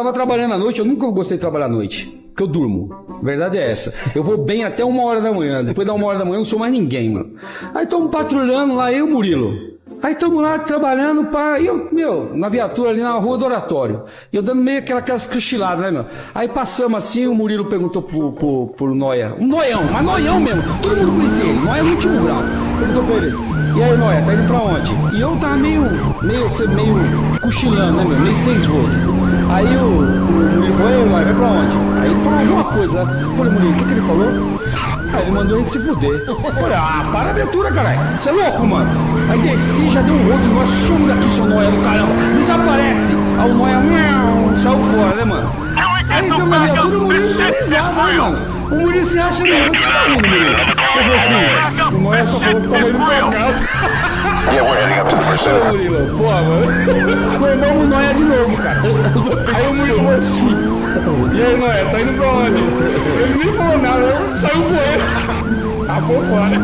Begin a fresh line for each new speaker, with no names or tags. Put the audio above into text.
Tava trabalhando à noite, eu nunca gostei de trabalhar à noite, porque eu durmo. A verdade é essa. Eu vou bem até 1h da manhã, depois da 1h da manhã eu não sou mais ninguém, mano. Aí estamos patrulhando lá, eu e o Murilo. Aí estamos lá trabalhando, pá, e eu, na viatura ali na rua do Oratório. E eu dando meio aquelas cochiladas, né, meu? Aí passamos assim, o Murilo perguntou pro Noia, um noião, mas noião mesmo, todo mundo conhecia ele, Noia no último grau. Perguntou pra ele, e aí, Noia, tá indo pra onde? E eu tava meio cochilando, né, meu? Meio sem esforço. Aí o Murilo falou, ei, Noia, vai pra onde? Aí ele falou alguma coisa, né? Eu falei, Murilo, o que ele falou? Aí ele mandou a gente se fuder. Olha, para a abertura, caralho. Você é louco, mano? Aí desci, já deu um outro, nós some daqui, seu Noia do caramba. Desaparece. Aí o Noia, saiu fora, né, mano? Aí então na abertura o Murilo tá risado, né, mano? O Murilo se acha mesmo. O que você tá rindo, Murilo? Eu falei assim, o Noia só falou que tava indo pra casa. Ô, Murilo, pô, mano. Formamos o Noia de novo, cara. Aí o Murilo falou assim, e aí, Noia, tá indo pra onde? Ele nem falou nada, saiu com ele. Acabou fora.